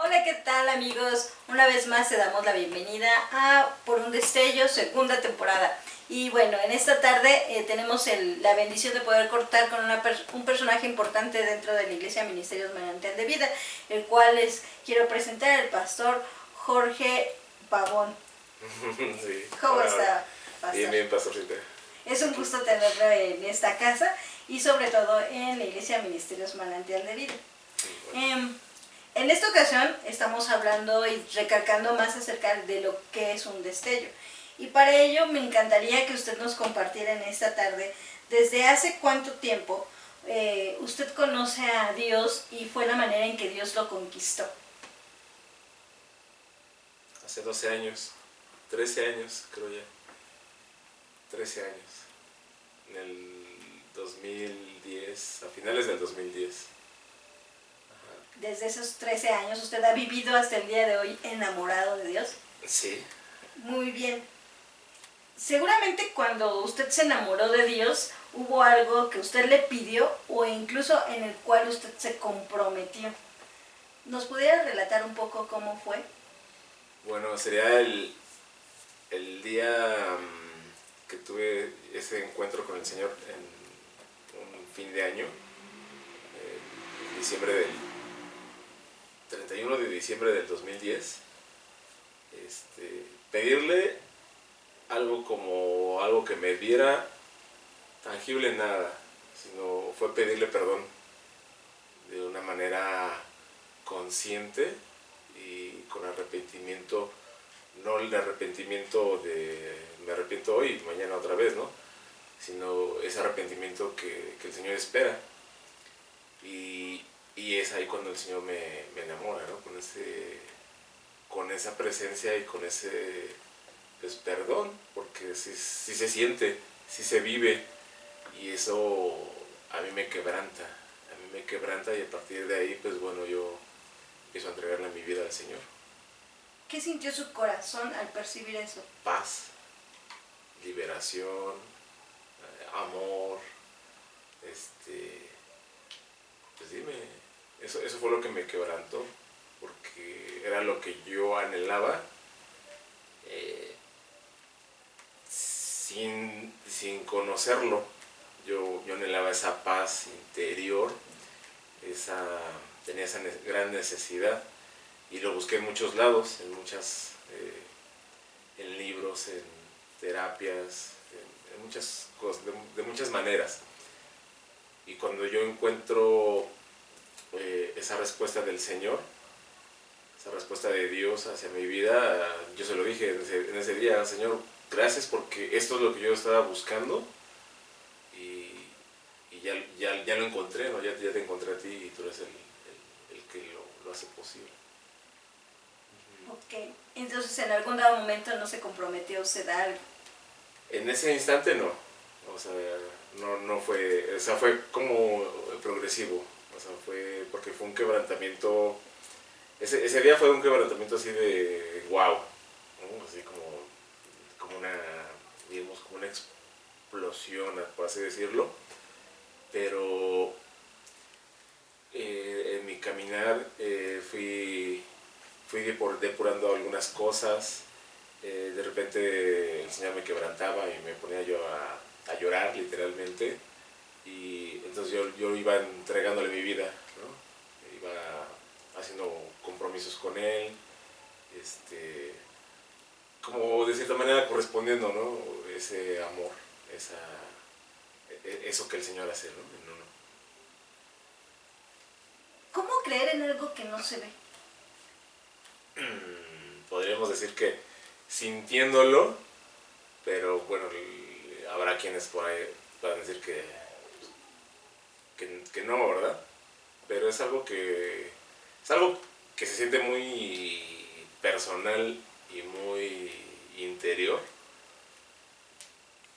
Hola, ¿qué tal amigos? Una vez más te damos la bienvenida a Por un Destello, segunda temporada. Y bueno, en esta tarde tenemos la bendición de poder cortar con un personaje importante dentro de la Iglesia Ministerios Manantial de Vida, el cual les quiero presentar, el pastor Jorge Pavón. Sí. ¿Cómo está, pastor? Bien, bien, pastorcita. Es un gusto tenerlo en esta casa y sobre todo en la Iglesia Ministerios Manantial de Vida. En esta ocasión estamos hablando y recalcando más acerca de lo que es un destello. Y para ello me encantaría que usted nos compartiera en esta tarde desde hace cuánto tiempo usted conoce a Dios y fue la manera en que Dios lo conquistó. Hace 12 años, 13 años creo ya, 13 años, en el 2010, a finales del 2010. Desde esos 13 años usted ha vivido hasta el día de hoy enamorado de Dios. Sí. Muy bien. Seguramente cuando usted se enamoró de Dios, hubo algo que usted le pidió o incluso en el cual usted se comprometió. ¿Nos pudiera relatar un poco cómo fue? Bueno, sería el día que tuve ese encuentro con el Señor en un fin de año, diciembre del 31 de diciembre del 2010. Pedirle algo que me diera tangible nada, sino fue pedirle perdón de una manera consciente y con arrepentimiento, no el arrepentimiento de me arrepiento hoy y mañana otra vez, ¿no? Sino ese arrepentimiento que el Señor espera. Y es ahí cuando el Señor me enamora, ¿no? Con esa presencia y con ese pues, perdón, porque sí se siente, sí se vive, y eso a mí me quebranta y a partir de ahí pues bueno, yo empiezo a entregarle mi vida al Señor. ¿Qué sintió su corazón al percibir eso? Paz, liberación, amor, pues dime, eso fue lo que me quebrantó, porque era lo que yo anhelaba, sin conocerlo. Yo anhelaba esa paz interior, tenía esa gran necesidad y lo busqué en muchos lados, en libros, en terapias, en muchas cosas, de muchas maneras. Y cuando yo encuentro esa respuesta del Señor, esa respuesta de Dios hacia mi vida, yo se lo dije en ese día: Señor, gracias porque esto es lo que yo estaba buscando y ya lo encontré, ¿no? Ya te encontré a ti y tú eres el que lo hace posible. Ok, entonces en algún dado momento no se comprometió usted a algo. En ese instante no, o sea, no fue, o sea, fue como progresivo, o sea, fue porque fue un quebrantamiento, ese día fue un quebrantamiento así de wow, ¿no? Así como una, digamos, como una explosión, por así decirlo, pero en mi caminar fui depurando algunas cosas. De repente el Señor me quebrantaba y me ponía yo a llorar literalmente, y entonces yo iba entregándole mi vida, ¿no? Iba haciendo compromisos con Él, como de cierta manera correspondiendo, ¿no? Ese amor, eso que el Señor hace, ¿no? En uno. ¿Cómo creer en algo que no se ve? Podríamos decir que sintiéndolo, pero bueno, habrá quienes por ahí puedan decir que no, ¿verdad? Pero es algo que se siente muy personal y muy interior.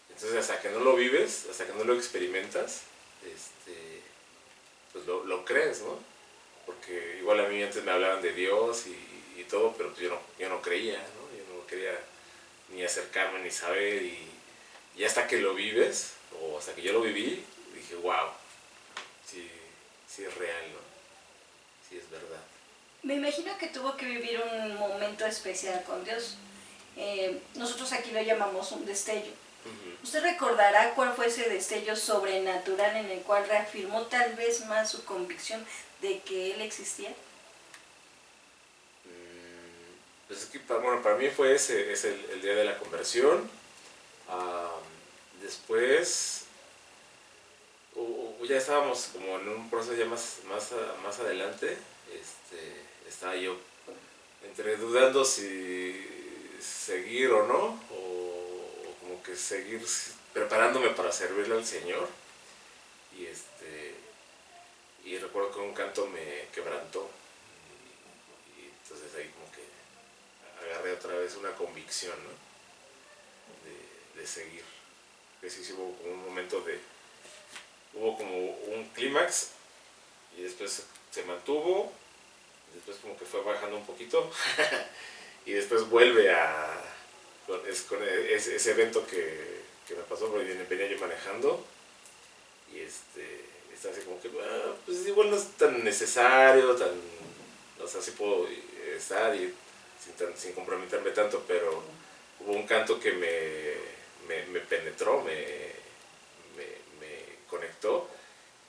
Entonces hasta que no lo vives, hasta que no lo experimentas, pues lo crees, ¿no? Porque igual a mí antes me hablaban de Dios y todo, pero pues yo no creía, ¿no? Yo no quería ni acercarme ni saber, y hasta que lo vives, o hasta que yo lo viví, dije, wow, sí es real, ¿no? Sí es verdad. Me imagino que tuvo que vivir un momento especial con Dios. Nosotros aquí lo llamamos un destello. ¿Usted recordará cuál fue ese destello sobrenatural en el cual reafirmó tal vez más su convicción de que Él existía? Pues es que, bueno, para mí fue ese, el día de la conversión. Después, ya estábamos como en un proceso ya más adelante. Estaba yo entre dudando si seguir o no, o como que seguir preparándome para servirle al Señor. Y recuerdo que un canto me quebrantó. Y entonces ahí como que agarré otra vez una convicción, ¿no? de seguir. Que sí hubo como un momento hubo como un clímax y después se mantuvo, después como que fue bajando un poquito y después vuelve con ese evento que me pasó, porque venía yo manejando y estaba así como que, pues igual no es tan necesario, o sea, sí puedo estar y sin comprometerme tanto, pero hubo un canto que me penetró, me conectó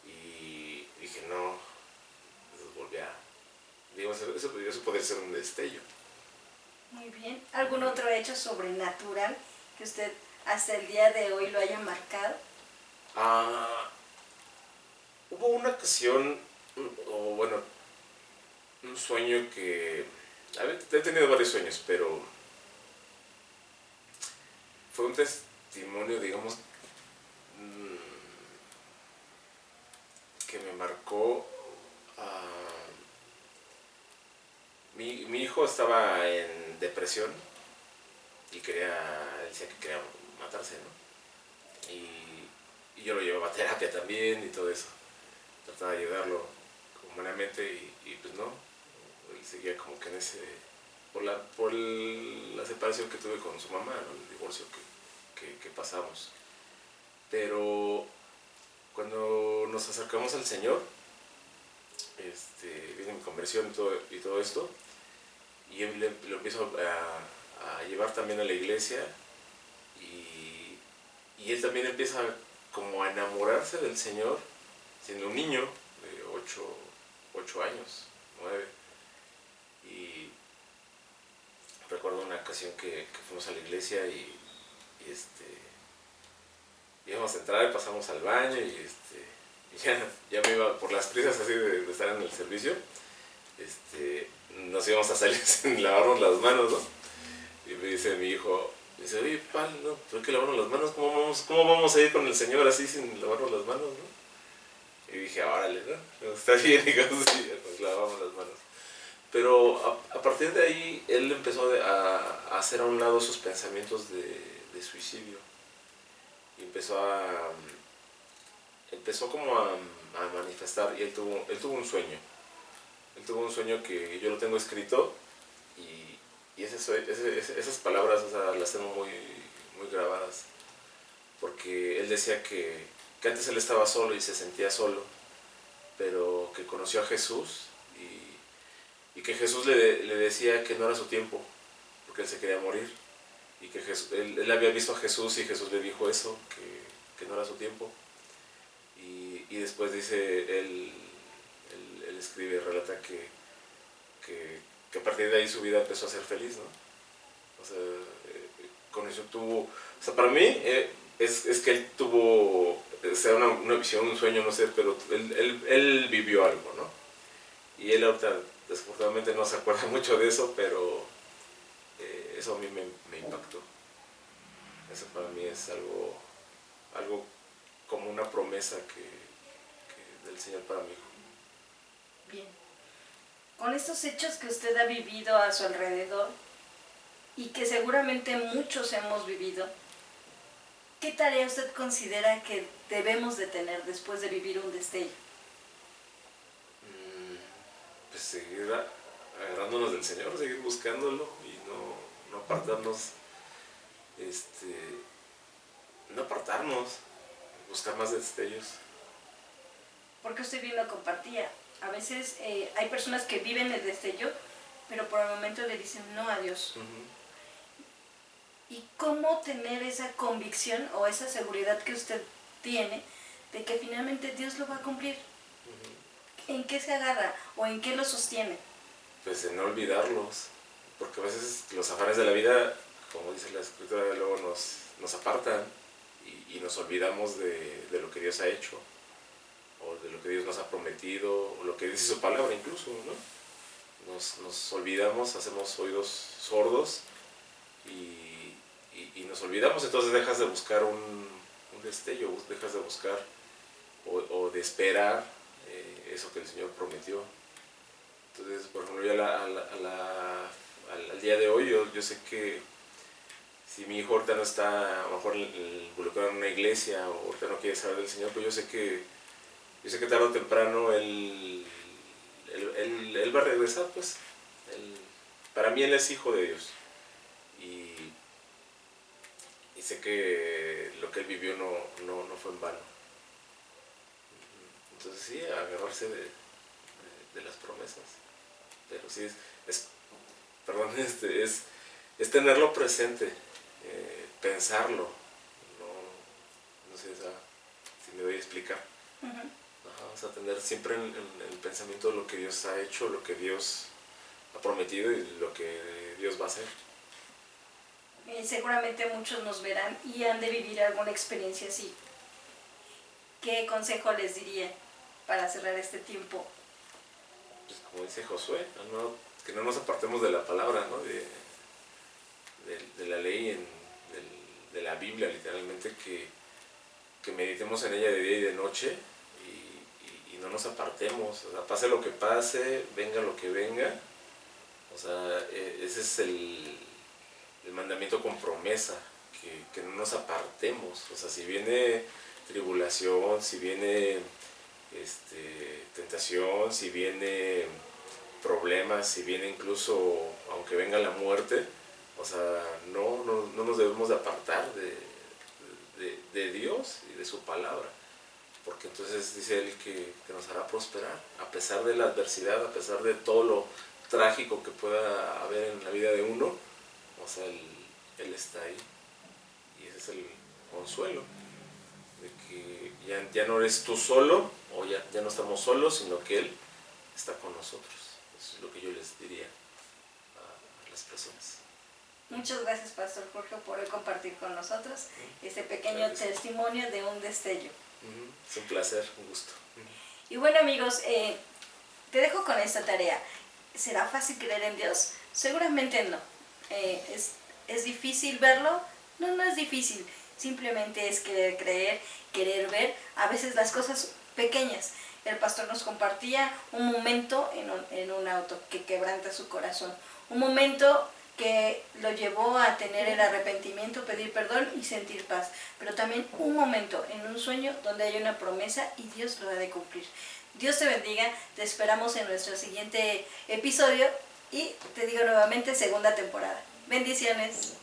y dije, no, entonces volví a, digo, eso podría ser un destello. Muy bien. ¿Algún otro hecho sobrenatural que usted hasta el día de hoy lo haya marcado? Hubo una ocasión, o bueno, un sueño que, a ver, he tenido varios sueños, pero fue un testimonio, digamos, que me marcó. Mi hijo estaba en depresión y decía que quería matarse, ¿no? Y yo lo llevaba a terapia también y todo eso. Trataba de ayudarlo humanamente y pues no. Él seguía como que en ese... por la separación que tuve con su mamá, ¿no? El divorcio que pasamos. Pero cuando nos acercamos al Señor, viene mi conversión y todo esto, y yo lo empiezo a llevar también a la iglesia y él también empieza como a enamorarse del Señor siendo un niño de 8 años, 9. Y recuerdo una ocasión que fuimos a la iglesia y íbamos a entrar, pasamos al baño y ya me iba por las prisas así de estar en el servicio. Nos íbamos a salir sin lavarnos las manos, ¿no? Y me dice mi hijo, me dice, oye, pal, no, pero hay que lavarnos las manos, ¿cómo vamos a ir con el Señor así sin lavarnos las manos, no? Y dije, órale, ¿no? Está bien, digamos, sí, nos lavamos las manos. Pero a partir de ahí, él empezó a hacer a un lado sus pensamientos de suicidio. Y empezó como a manifestar, y él tuvo un sueño. Él tuvo un sueño que yo lo tengo escrito y esas palabras, o sea, las tengo muy, muy grabadas. Porque él decía que antes él estaba solo y se sentía solo, pero que conoció a Jesús y que Jesús le decía que no era su tiempo, porque él se quería morir. Y que él había visto a Jesús y Jesús le dijo eso, que no era su tiempo. Y después dice, él escribe, relata que a partir de ahí su vida empezó a ser feliz, ¿no? O sea, con eso o sea, para mí es que él tuvo, sea una visión, un sueño, no sé, pero él vivió algo, ¿no? Y él ahorita, desafortunadamente, no se acuerda mucho de eso, pero eso a mí me impactó. Eso para mí es algo como una promesa del Señor para mi hijo. Bien. Con estos hechos que usted ha vivido a su alrededor y que seguramente muchos hemos vivido, ¿qué tarea usted considera que debemos de tener después de vivir un destello? Pues seguir agarrándonos del Señor, seguir buscándolo y no apartarnos, no apartarnos, buscar más destellos. Porque usted bien lo compartía. A veces hay personas que viven el destello, pero por el momento le dicen no a Dios. ¿Y cómo tener esa convicción o esa seguridad que usted tiene de que finalmente Dios lo va a cumplir? ¿En qué se agarra o en qué lo sostiene? Pues en no olvidarlos, porque a veces los afanes de la vida, como dice la escritura, luego nos apartan y nos olvidamos de lo que Dios ha hecho, o de lo que Dios nos ha prometido, o lo que dice su palabra incluso, ¿no? Nos olvidamos, hacemos oídos sordos y nos olvidamos, entonces dejas de buscar un destello, dejas de buscar o de esperar eso que el Señor prometió. Entonces, por ejemplo, ya al día de hoy, yo sé que si mi hijo ahorita no está a lo mejor involucrado en una iglesia o ahorita no quiere saber del Señor, pues yo sé que tarde o temprano él va a regresar, pues. Para mí él es hijo de Dios. Y sé que lo que él vivió no fue en vano. Entonces sí, agarrarse de las promesas. Pero sí es tenerlo presente, pensarlo. No sé si me doy a explicar. O sea, tener siempre en el pensamiento lo que Dios ha hecho, lo que Dios ha prometido y lo que Dios va a hacer. Seguramente muchos nos verán y han de vivir alguna experiencia así. ¿Qué consejo les diría para cerrar este tiempo? Pues como dice Josué, que no nos apartemos de la palabra, ¿no? de la ley, de la Biblia, literalmente, que meditemos en ella de día y de noche y no nos apartemos. O sea, pase lo que pase, venga lo que venga. O sea, ese es el mandamiento con promesa, que no nos apartemos. O sea, si viene tribulación, si viene tentación, si viene problemas, si viene incluso, aunque venga la muerte, o sea, no nos debemos de apartar de Dios y de su palabra, porque entonces dice Él que nos hará prosperar, a pesar de la adversidad, a pesar de todo lo trágico que pueda haber en la vida de uno, o sea, Él está ahí, y ese es el consuelo, de que ya no eres tú solo, o ya no estamos solos, sino que Él está con nosotros. Eso es lo que yo les diría a las personas. Muchas gracias, Pastor Jorge, por compartir con nosotros este pequeño testimonio de un destello. Es un placer, un gusto. Y bueno, amigos, te dejo con esta tarea. ¿Será fácil creer en Dios? Seguramente no. ¿Es difícil verlo? No es difícil. Simplemente es querer creer, querer ver a veces las cosas pequeñas. El pastor nos compartía un momento en un auto que quebranta su corazón. Un momento que lo llevó a tener el arrepentimiento, pedir perdón y sentir paz. Pero también un momento en un sueño donde hay una promesa y Dios lo ha de cumplir. Dios te bendiga, te esperamos en nuestro siguiente episodio y te digo nuevamente segunda temporada. Bendiciones.